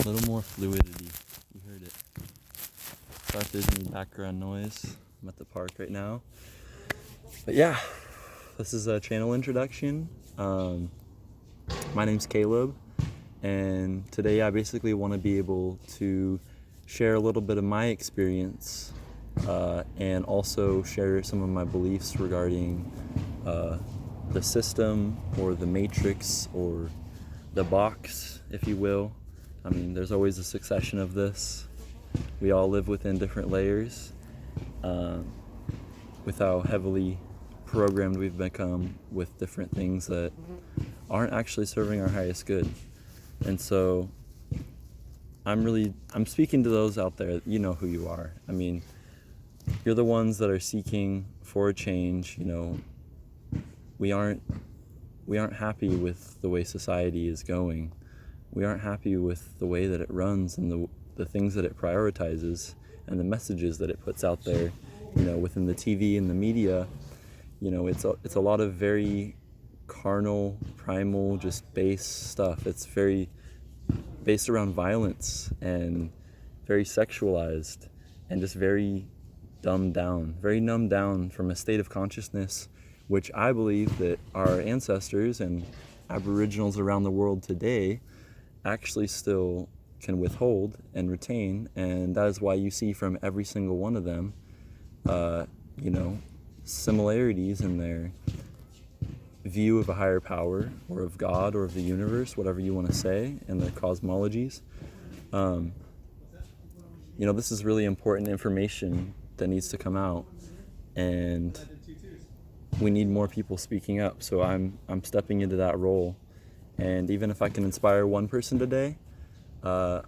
A little more fluidity. You heard it. Sorry if there's any background noise. I'm at the park right now. But yeah, this is a channel introduction. My name's Caleb, and today I basically want to be able to share a little bit of my experience and also share some of my beliefs regarding the system or the matrix or the box, if you will. I mean, there's always a succession of this. We all live within different layers with how heavily programmed we've become with different things that aren't actually serving our highest good. And so I'm speaking to those out there. You know who you are. I mean, you're the ones that are seeking for a change. You know, we aren't happy with the way society is going. We aren't happy with the way that it runs and the things that it prioritizes and the messages that it puts out there, you know, within the TV and the media. You know, it's a lot of very carnal, primal, just base stuff. It's very based around violence and very sexualized and just very numbed down from a state of consciousness, which I believe that our ancestors and Aboriginals around the world today actually still can withhold and retain. And that is why you see from every single one of them, you know, similarities in their view of a higher power or of God or of the universe, whatever you want to say, and the cosmologies. You know, this is really important information that needs to come out, and we need more people speaking up. So I'm stepping into that role, and even if I can inspire one person today, I'm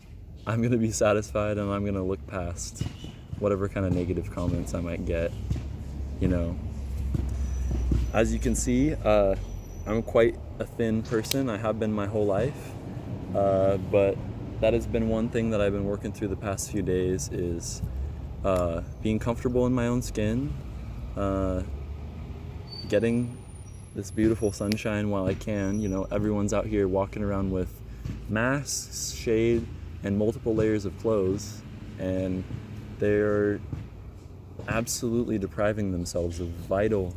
going to be satisfied, and I'm going to look past whatever kind of negative comments I might get. You know, as you can see, I'm quite a thin person. I have been my whole life, but that has been one thing that I've been working through the past few days is being comfortable in my own skin, getting this beautiful sunshine while I can. You know, everyone's out here walking around with masks, shade, and multiple layers of clothes, and they're absolutely depriving themselves of vital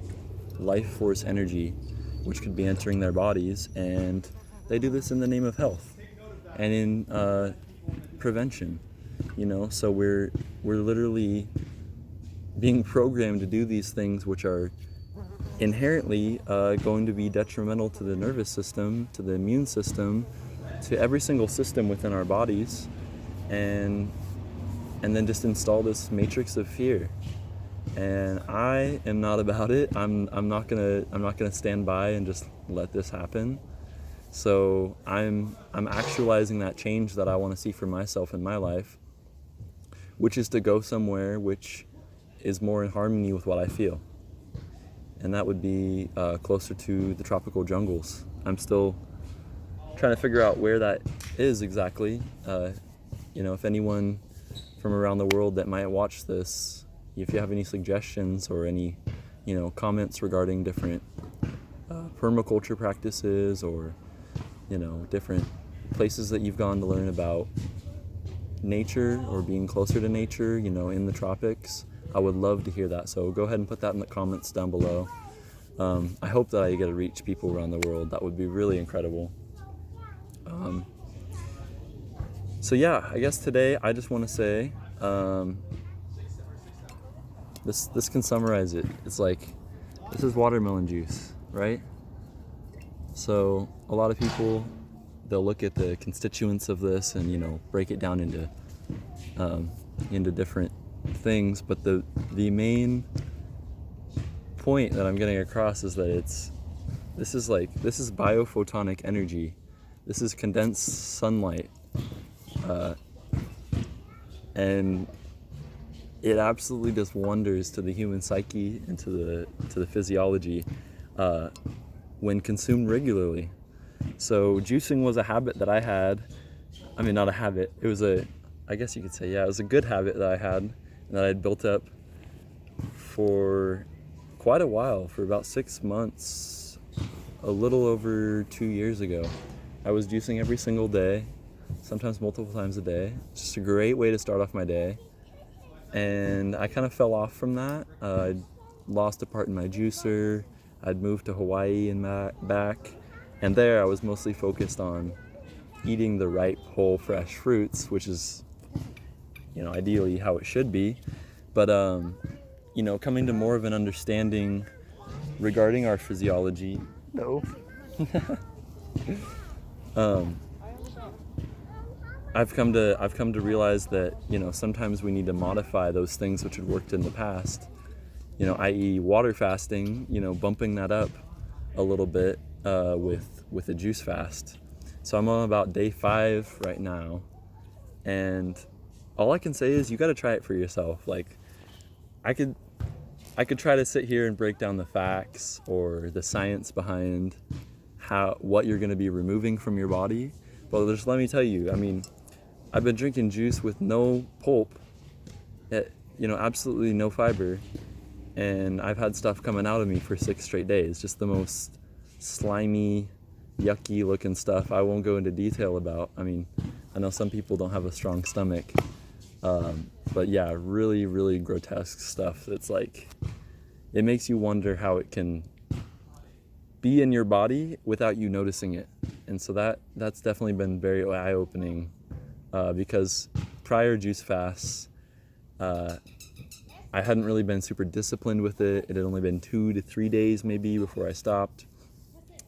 life force energy which could be entering their bodies, and they do this in the name of health and in prevention. You know, so we're literally being programmed to do these things which are inherently going to be detrimental to the nervous system, to the immune system, to every single system within our bodies, and then just install this matrix of fear. And I am not about it. I'm not gonna stand by and just let this happen. So I'm actualizing that change that I want to see for myself in my life, which is to go somewhere which is more in harmony with what I feel. And that would be closer to the tropical jungles. I'm still trying to figure out where that is exactly. You know, if anyone from around the world that might watch this, if you have any suggestions or any, you know, comments regarding different permaculture practices or, you know, different places that you've gone to learn about nature or being closer to nature, you know, in the tropics, I would love to hear that. So go ahead and put that in the comments down below. I hope that I get to reach people around the world. That would be really incredible. So yeah, I guess today I just want to say, this can summarize it. It's like, this is watermelon juice, right? So a lot of people, they'll look at the constituents of this and, you know, break it down into different things. But the main point that I'm getting across is that this is biophotonic energy. This is condensed sunlight, and it absolutely does wonders to the human psyche and to the physiology when consumed regularly. So juicing was a habit that I had. I mean, not a habit. It was I guess you could say, yeah, it was a good habit that I had and that I had built up for quite a while, for about 6 months, a little over 2 years ago. I was juicing every single day. sometimes multiple times a day. It's just a great way to start off my day. And I kind of fell off from that. I'd lost a part in my juicer. I'd moved to Hawaii and back. And there I was mostly focused on eating the ripe, whole, fresh fruits, which is, ideally how it should be. But, coming to more of an understanding regarding our physiology. No. I've come to realize that, sometimes we need to modify those things which had worked in the past, i.e. water fasting, bumping that up a little bit with a juice fast. So I'm on about day 5 right now, and all I can say is you got to try it for yourself. Like, I could try to sit here and break down the facts or the science behind what you're going to be removing from your body, but just let me tell you, I've been drinking juice with no pulp, absolutely no fiber, and I've had stuff coming out of me for 6 straight days, just the most slimy, yucky looking stuff I won't go into detail about. I know some people don't have a strong stomach, but yeah, really, really grotesque stuff that's like, it makes you wonder how it can be in your body without you noticing it. And so that's definitely been very eye-opening, because prior juice fasts, I hadn't really been super disciplined with it. It had only been 2 to 3 days maybe before I stopped.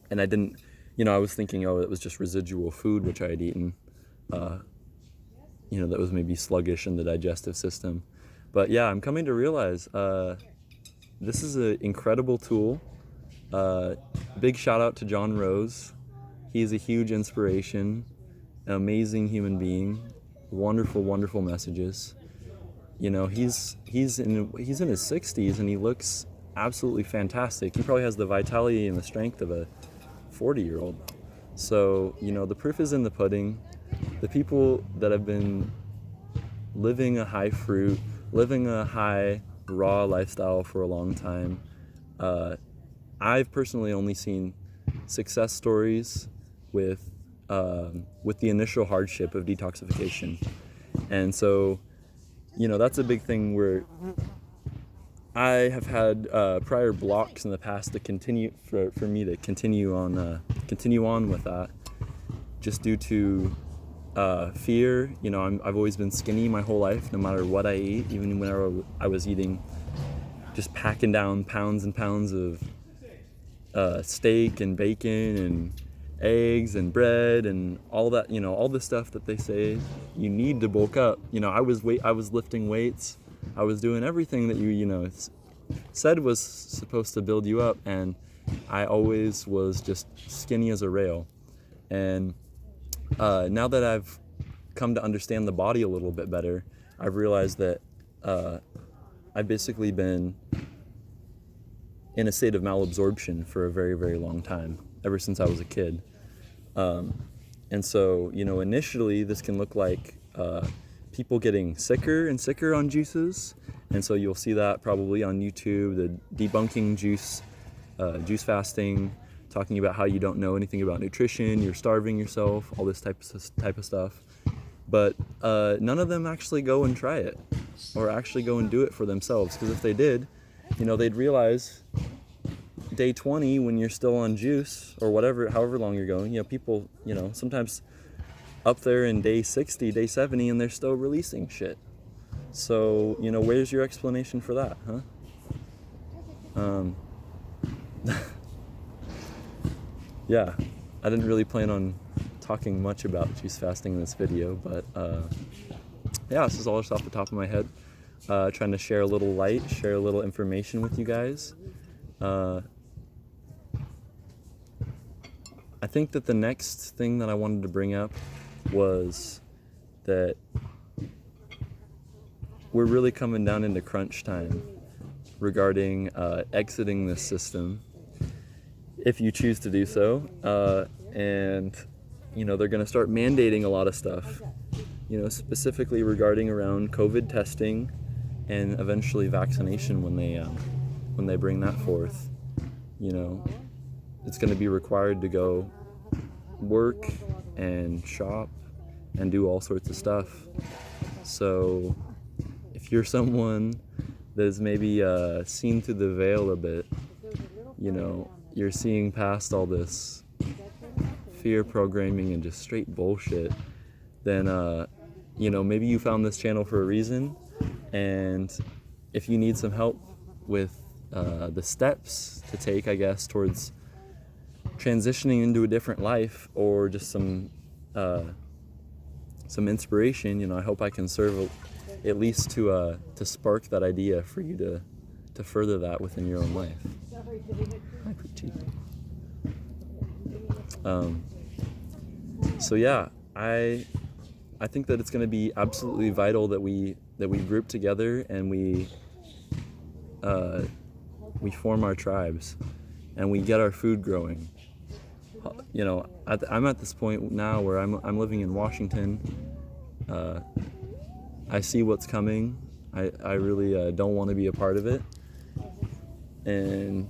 And I didn't, I was thinking, it was just residual food which I had eaten, that was maybe sluggish in the digestive system. But yeah, I'm coming to realize this is an incredible tool. Big shout out to John Rose. He's a huge inspiration, an amazing human being, wonderful, wonderful messages. He's in his 60s and he looks absolutely fantastic. He probably has the vitality and the strength of a 40-year-old. So, the proof is in the pudding. The people that have been living a high fruit, living a high raw lifestyle for a long time, I've personally only seen success stories with the initial hardship of detoxification. And so, that's a big thing where I have had prior blocks in the past to continue for me to continue on with that, just due to fear. I've always been skinny my whole life, no matter what I eat, even when I was eating, just packing down pounds and pounds of steak and bacon and eggs and bread and all that, all the stuff that they say you need to bulk up. I was lifting weights. I was doing everything that you said was supposed to build you up, and I always was just skinny as a rail. And now that I've come to understand the body a little bit better, I've realized that I've basically been in a state of malabsorption for a very, very long time, ever since I was a kid. And so, initially this can look like people getting sicker and sicker on juices. And so you'll see that probably on YouTube, the debunking juice fasting, talking about how you don't know anything about nutrition, you're starving yourself, all this type of stuff. But none of them actually go and try it, or actually go and do it for themselves. Because if they did, they'd realize day 20, when you're still on juice, or however long you're going, people, sometimes up there in day 60, day 70, and they're still releasing shit. So, where's your explanation for that, huh? Yeah, I didn't really plan on talking much about juice fasting in this video, but yeah, this is all just off the top of my head. Trying to share a little light, share a little information with you guys. I think that the next thing that I wanted to bring up was that we're really coming down into crunch time regarding exiting this system, if you choose to do so. And they're going to start mandating a lot of stuff, specifically regarding around COVID testing and eventually vaccination when they bring that forth. It's going to be required to go work and shop and do all sorts of stuff. So if you're someone that is maybe seen through the veil a bit, you're seeing past all this fear programming and just straight bullshit, then maybe you found this channel for a reason. And if you need some help with the steps to take, I guess, towards transitioning into a different life, or just some inspiration, I hope I can serve at least to spark that idea for you to further that within your own life. Hi, Preeti. So yeah, I think that it's going to be absolutely vital that we group together and we form our tribes and we get our food growing. I'm at this point now where I'm living in Washington. I see what's coming. I really don't want to be a part of it, and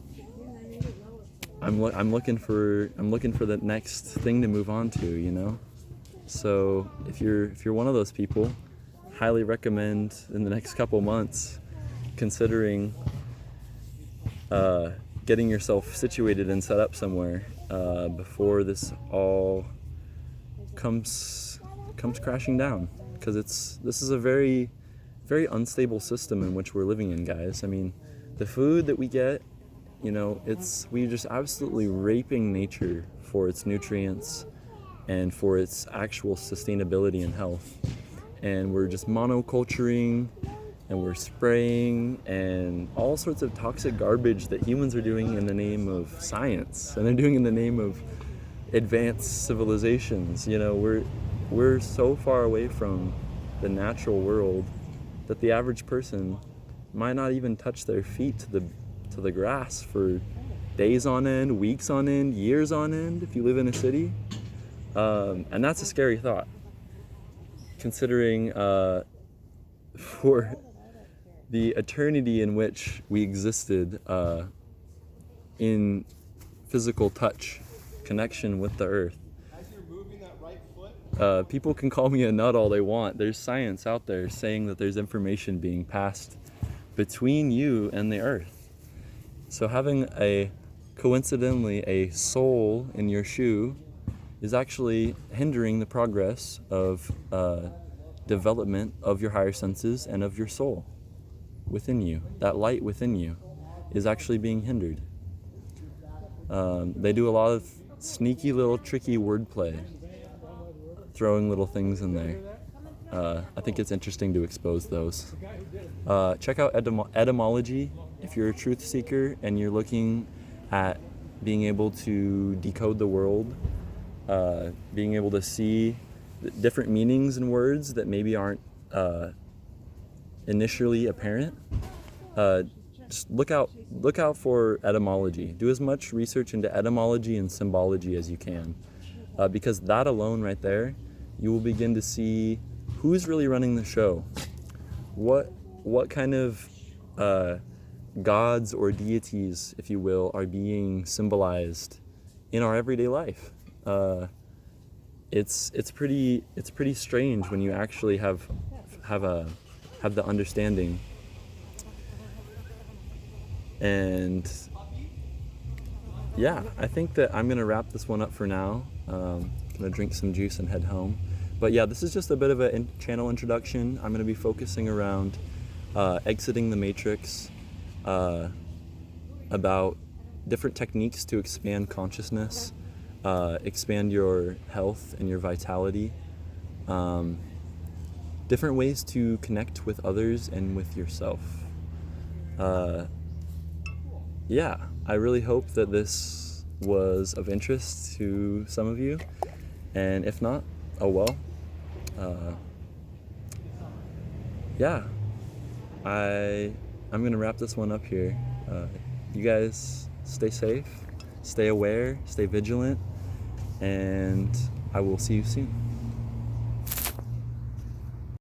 I'm looking for the next thing to move on to. So if you're one of those people, highly recommend in the next couple months considering getting yourself situated and set up somewhere before this all comes crashing down, because this is a very, very unstable system in which we're living in, guys. I mean, the food that we get, we're just absolutely raping nature for its nutrients and for its actual sustainability and health. And we're just monoculturing, and we're spraying, and all sorts of toxic garbage that humans are doing in the name of science, and they're doing in the name of advanced civilizations. We're so far away from the natural world that the average person might not even touch their feet to the grass for days on end, weeks on end, years on end if you live in a city. And that's a scary thought, considering for the eternity in which we existed in physical touch, connection with the earth. People can call me a nut all they want. There's science out there saying that there's information being passed between you and the earth. So having coincidentally a soul in your shoe is actually hindering the progress of development of your higher senses and of your soul within you. That light within you is actually being hindered. They do a lot of sneaky little tricky wordplay, throwing little things in there. I think it's interesting to expose those. Check out etymology if you're a truth seeker and you're looking at being able to decode the world, being able to see different meanings in words that maybe aren't initially apparent. Just look out for etymology. Do as much research into etymology and symbology as you can, because that alone right there, you will begin to see who's really running the show. What kind of gods or deities, if you will, are being symbolized in our everyday life. It's pretty strange when you actually have the understanding. And yeah, I think that I'm gonna wrap this one up for now. Gonna drink some juice and head home. But yeah, this is just a bit of a channel introduction. I'm gonna be focusing around exiting the matrix, about different techniques to expand consciousness, expand your health and your vitality, different ways to connect with others and with yourself. Yeah, I really hope that this was of interest to some of you, and if not, oh well. Yeah, I'm gonna wrap this one up here. You guys stay safe, stay aware, stay vigilant, and I will see you soon.